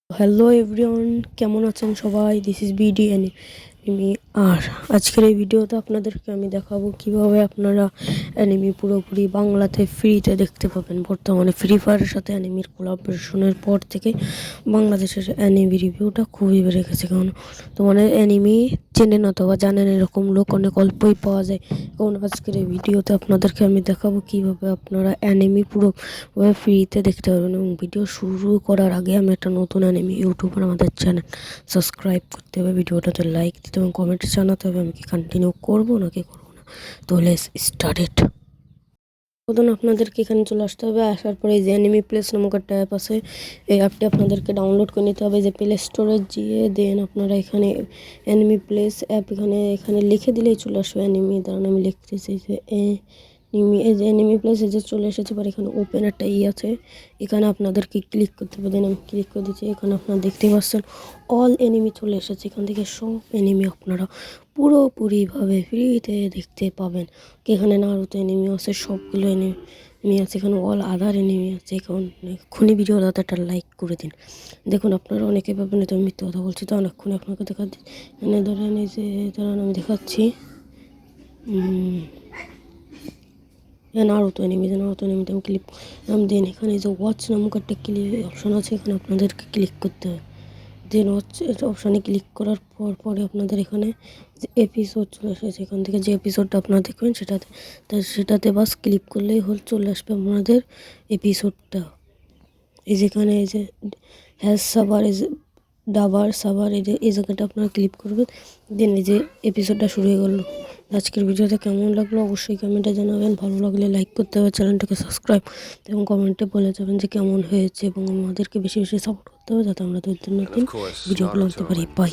Hello everyone, কেমন আছেন সবাই? This is BD Anime. আর আজকের এই ভিডিওতে আপনাদেরকে আমি দেখাবো কিভাবে আপনারা অ্যানিমি পুরোপুরি বাংলাতে ফ্রিতে দেখতে পাবেন। বর্তমানে ফ্রি ফায়ারের সাথে অ্যানিমির কোলাবোরেশনের পর থেকে বাংলাদেশের অ্যানিমি রিভিউটা খুবই বেড়ে গেছে। কারণ তোমার অ্যানিমি চেনেন অথবা জানেন এরকম লোক অনেক অল্পই পাওয়া যায়। কারণ আজকের এই ভিডিওতে আপনাদেরকে আমি দেখাবো কিভাবে আপনারা অ্যানিমি পুরো ফ্রিতে দেখতে পারবেন। এবং ভিডিও শুরু করার আগে আমি একটা নতুন অ্যানিমি ইউটিউবার, আমাদের চ্যানেল সাবস্ক্রাইব করতে হবে, ভিডিওটাতে লাইক দিতে এবং কমেন্টে জানাতে হবে আমি কি কন্টিনিউ করবো নাকি করবো না। তো লেটস স্টার্ট ইট। প্রথমে আপনাদেরকে এখানে চলে আসতে হবে। আসার পরে এই যে অ্যানিমি প্লেস নামক একটা অ্যাপ আছে, এই অ্যাপটি আপনাদেরকে ডাউনলোড করে নিতে হবে। যে প্লে স্টোরে গিয়ে দেন আপনারা এখানে অ্যানিমি প্লেস অ্যাপ এখানে লিখে দিলেই চলে আসবে অ্যানিমি। দাঁড়ান আমি লিখতেছি যে এই যে অ্যানিমি প্লেস এই যে চলে এসেছে। পরে এখানে ওপেন একটা আছে, এখানে আপনাদেরকে ক্লিক করতে হবে। দেন আমি ক্লিক করে দিচ্ছি। এখানে আপনারা দেখতে পাচ্ছেন অল এনিমি চলে এসেছে। এখান থেকে সব এনিমি আপনারা পুরোপুরিভাবে ফ্রিতে দেখতে পাবেন। এখানে নারুতো এনিমি আছে, সবগুলো এনিমি আছে, এখানে অল আদার এনিমি আছে। এখন এক্ষুনি ভিডিওটাতে একটা লাইক করে দিন। দেখুন আপনারা অনেকে পাবেন এটা মিথ্যে কথা বলছি, তো অনেকক্ষণ আপনাকে দেখা দিই। এখানে ধরেন এই যে ধরেন আমি দেখাচ্ছি নারুতো এনিমিতে আমি ক্লিক দেন এখানে যে ওয়াচ নামক একটা অপশন আছে, এখানে আপনাদেরকে ক্লিক করতে হবে। দেন ওয়াচ অপশানে ক্লিক করার পরে আপনাদের এখানে যে এপিসোড চলে এসেছে, এখান থেকে যে এপিসোডটা আপনারা দেখবেন সেটাতে বাস ক্লিক করলেই চলে আসবে আপনাদের এপিসোডটা। এই যেখানে এই যে হ্যাশ সাবার এই যে ডাবার সাবার এই জায়গাটা আপনারা ক্লিক করবেন। দেন এই যে এপিসোডটা শুরু হয়ে গেল। আজকের ভিডিওটা কেমন লাগলো অবশ্যই কমেন্টে জানাবেন। ভালো লাগলে লাইক করতে হবে, চ্যানেলটাকে সাবস্ক্রাইব এবং কমেন্টে বলে যাবেন যে কেমন হয়েছে, এবং আমাদেরকে বেশি বেশি সাপোর্ট করতে হবে যাতে আমরা দৈনন্দিন ভিডিওগুলো দিতে পারি। বাই।